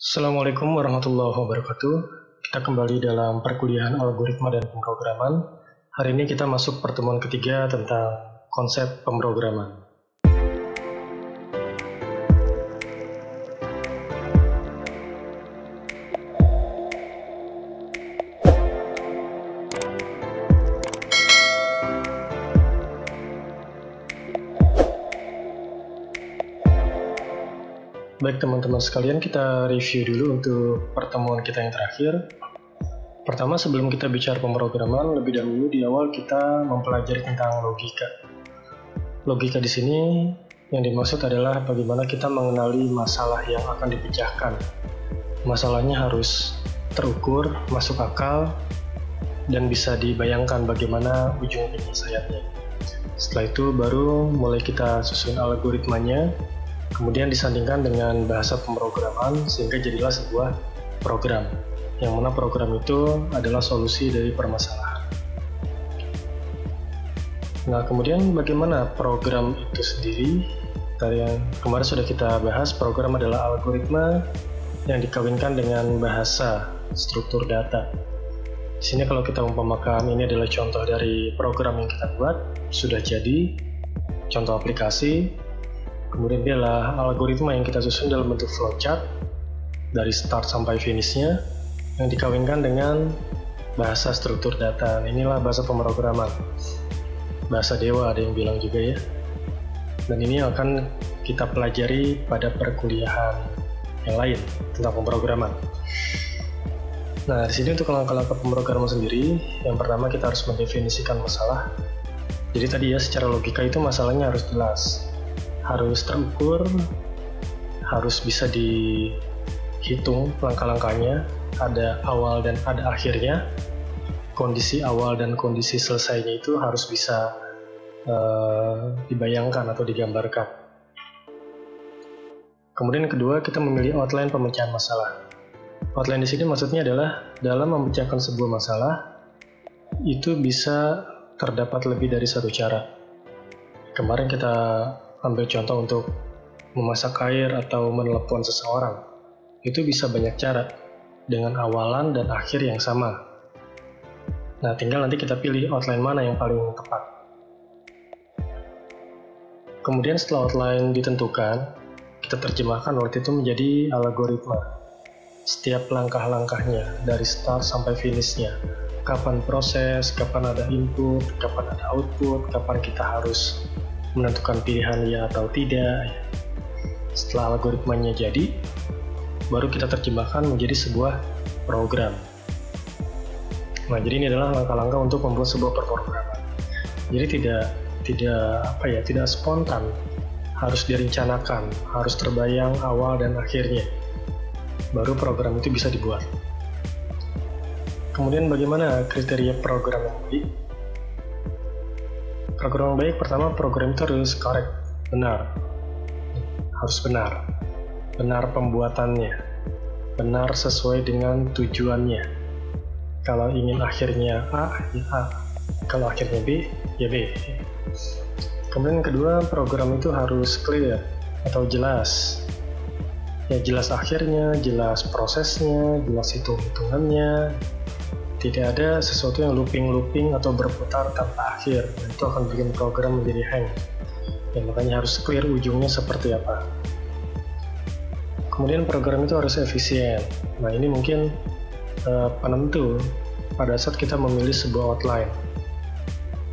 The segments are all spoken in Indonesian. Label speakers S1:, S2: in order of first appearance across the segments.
S1: Assalamualaikum warahmatullahi wabarakatuh. Kita kembali dalam perkuliahan algoritma dan pemrograman. Hari ini kita masuk pertemuan ketiga tentang konsep pemrograman. Baik teman-teman sekalian, kita review dulu untuk pertemuan kita yang terakhir. Pertama, sebelum kita bicara pemrograman, lebih dahulu di awal kita mempelajari tentang logika. Logika di sini yang dimaksud adalah bagaimana kita mengenali masalah yang akan dipecahkan. Masalahnya harus terukur, masuk akal, dan bisa dibayangkan bagaimana ujung penyelesaiannya. Setelah itu baru mulai kita susun algoritmanya, kemudian disandingkan dengan bahasa pemrograman sehingga jadilah sebuah program, yang mana program itu adalah solusi dari permasalahan. Nah, kemudian bagaimana program itu sendiri? Tadi yang kemarin sudah kita bahas, program adalah algoritma yang dikawinkan dengan bahasa struktur data. Di sini kalau kita umpamakan ini adalah contoh dari program yang kita buat, sudah jadi contoh aplikasi. Kemudian dia adalah algoritma yang kita susun dalam bentuk flowchart dari start sampai finishnya yang dikawinkan dengan bahasa struktur data. Inilah bahasa pemrograman. Bahasa dewa ada yang bilang juga ya. Dan ini akan kita pelajari pada perkuliahan yang lain tentang pemrograman. Nah, di sini untuk langkah-langkah pemrograman sendiri, yang pertama kita harus mendefinisikan masalah. Jadi tadi ya, secara logika itu masalahnya harus jelas, harus terukur, harus bisa dihitung langkah-langkahnya, ada awal dan ada akhirnya, kondisi awal dan kondisi selesainya itu harus bisa dibayangkan atau digambarkan. Kemudian kedua, kita memilih outline pemecahan masalah. Outline di sini maksudnya adalah dalam memecahkan sebuah masalah itu bisa terdapat lebih dari satu cara. Kemarin kita ambil contoh untuk memasak air atau menelepon seseorang. Itu bisa banyak cara dengan awalan dan akhir yang sama. Nah, tinggal nanti kita pilih outline mana yang paling tepat. Kemudian setelah outline ditentukan, kita terjemahkan waktu itu menjadi algoritma. Setiap langkah-langkahnya dari start sampai finishnya. Kapan proses, kapan ada input, kapan ada output, kapan kita harus menentukan pilihan ya atau tidak. Setelah algoritmanya jadi, baru kita terjemahkan menjadi sebuah program. Nah, jadi ini adalah langkah-langkah untuk membuat sebuah pemrograman. Jadi tidak spontan, harus direncanakan, harus terbayang awal dan akhirnya. Baru program itu bisa dibuat. Kemudian bagaimana kriteria program yang baik? Program yang baik, pertama program itu harus correct, benar. Harus benar. Benar pembuatannya. Benar sesuai dengan tujuannya. Kalau ingin akhirnya A, ya A. Kalau akhirnya B, ya B. Kemudian kedua, program itu harus clear atau jelas. Ya, jelas akhirnya, jelas prosesnya, jelas hitung-hitungannya. Tidak ada sesuatu yang looping atau berputar tanpa akhir. Itu akan bikin program menjadi hang. Ya, makanya harus clear ujungnya seperti apa. Kemudian program itu harus efisien. Nah, ini mungkin penentu pada saat kita memilih sebuah outline.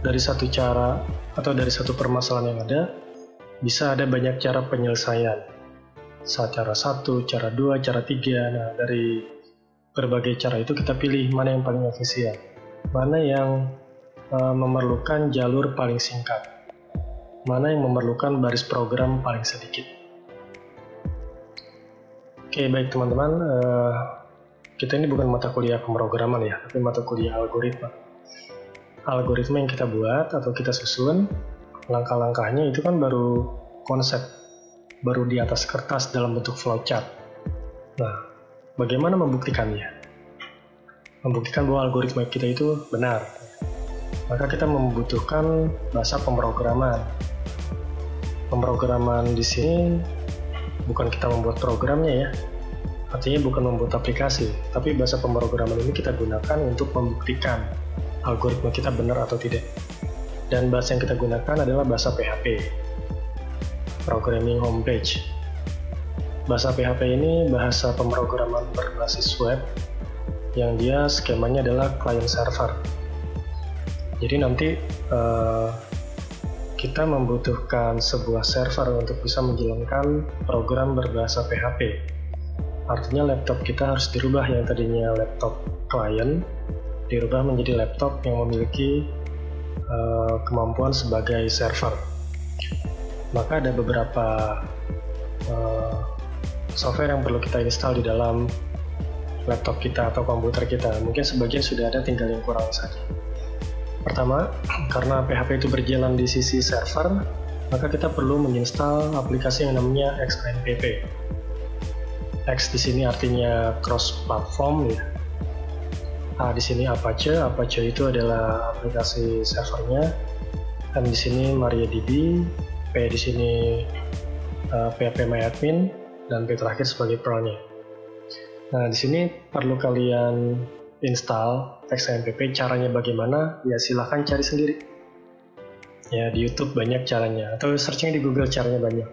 S1: Dari satu cara atau dari satu permasalahan yang ada, bisa ada banyak cara penyelesaian. Cara 1, cara 2, cara 3. Nah, dari berbagai cara itu kita pilih mana yang paling efisien, mana yang memerlukan jalur paling singkat, mana yang memerlukan baris program paling sedikit. Oke, baik teman-teman, kita ini bukan mata kuliah pemrograman ya, tapi mata kuliah algoritma. Algoritma yang kita buat atau kita susun, langkah-langkahnya itu kan baru konsep, baru di atas kertas dalam bentuk flowchart. Nah, bagaimana membuktikannya? Membuktikan bahwa algoritma kita itu benar. Maka kita membutuhkan bahasa pemrograman. Pemrograman di sini bukan kita membuat programnya ya, Artinya bukan membuat aplikasi, tapi bahasa pemrograman ini kita gunakan untuk membuktikan algoritma kita benar atau tidak. Dan bahasa yang kita gunakan adalah bahasa PHP, Programming Homepage. Bahasa PHP ini bahasa pemrograman berbasis web yang dia skemanya adalah client server. Jadi nanti kita membutuhkan sebuah server untuk bisa menjalankan program berbahasa PHP. Artinya laptop kita harus dirubah yang tadinya laptop client, dirubah menjadi laptop yang memiliki kemampuan sebagai server. Maka ada beberapa software yang perlu kita install di dalam laptop kita atau komputer kita. Mungkin sebagian sudah ada, tinggal yang kurang saja. Pertama, karena PHP itu berjalan di sisi server, maka kita perlu menginstal aplikasi yang namanya XAMPP. X di sini artinya cross platform ya. A di sini Apache itu adalah aplikasi servernya. M di sini MariaDB, P di sini phpMyAdmin, dan P terakhir sebagai pearl-nya. Nah, di sini perlu kalian install XAMPP. Caranya bagaimana? Ya silahkan cari sendiri. Ya di YouTube banyak caranya, atau searching di Google caranya banyak.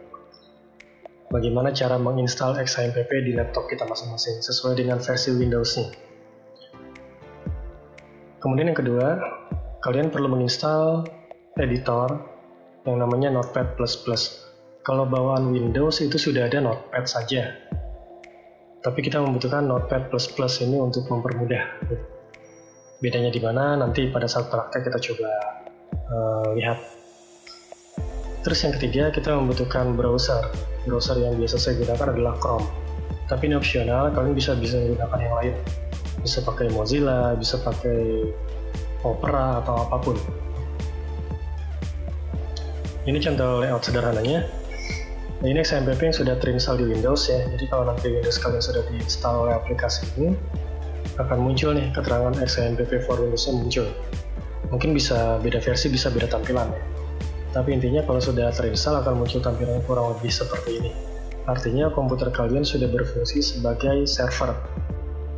S1: Bagaimana cara menginstal XAMPP di laptop kita masing-masing sesuai dengan versi Windows-nya. Kemudian yang kedua, kalian perlu menginstal editor yang namanya Notepad++. Kalau bawaan Windows itu sudah ada Notepad saja, tapi kita membutuhkan Notepad++ ini untuk mempermudah. Bedanya di mana? Nanti pada saat praktek kita coba lihat. Terus yang ketiga, kita membutuhkan browser. Browser yang biasa saya gunakan adalah Chrome. Tapi ini opsional, kalian bisa menggunakan yang lain. Bisa pakai Mozilla, bisa pakai Opera atau apapun. Ini contoh layout sederhananya. Nah, ini XAMPP yang sudah terinstall di Windows ya. Jadi kalau nanti Windows kalian sudah diinstal oleh aplikasi ini, akan muncul nih keterangan XAMPP for Windows-nya muncul. Mungkin bisa beda versi, bisa beda tampilan ya. Tapi intinya kalau sudah terinstall akan muncul tampilan kurang lebih seperti ini. Artinya komputer kalian sudah berfungsi sebagai server.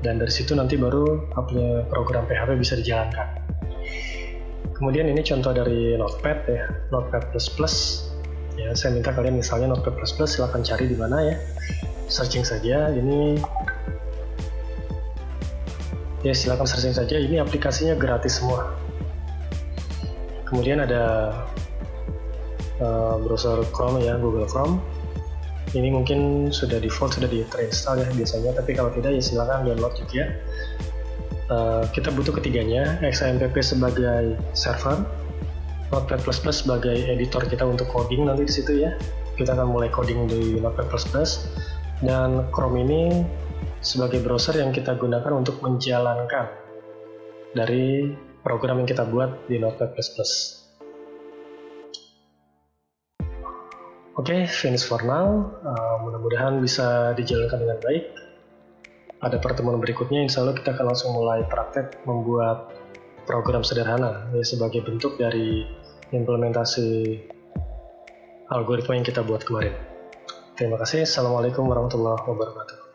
S1: Dan dari situ nanti baru program PHP bisa dijalankan. Kemudian ini contoh dari Notepad ya, Notepad++. Ya, saya minta kalian misalnya Notepad++, silahkan cari di mana ya. Searching saja, ini ya silahkan searching saja, ini aplikasinya gratis semua. Kemudian ada browser Chrome ya, Google Chrome. Ini mungkin sudah default, sudah di-terinstall ya biasanya, tapi kalau tidak ya silakan download juga. Kita butuh ketiganya, XAMPP sebagai server, Notepad++ sebagai editor kita untuk coding nanti di situ ya. Kita akan mulai coding di Notepad++, dan Chrome ini sebagai browser yang kita gunakan untuk menjalankan dari program yang kita buat di Notepad++. Oke, finish for now. Mudah-mudahan bisa dijalankan dengan baik. Pada pertemuan berikutnya, insya Allah kita akan langsung mulai praktek membuat program sederhana ya, sebagai bentuk dari implementasi algoritma yang kita buat kemarin. Terima kasih. Assalamualaikum warahmatullahi wabarakatuh.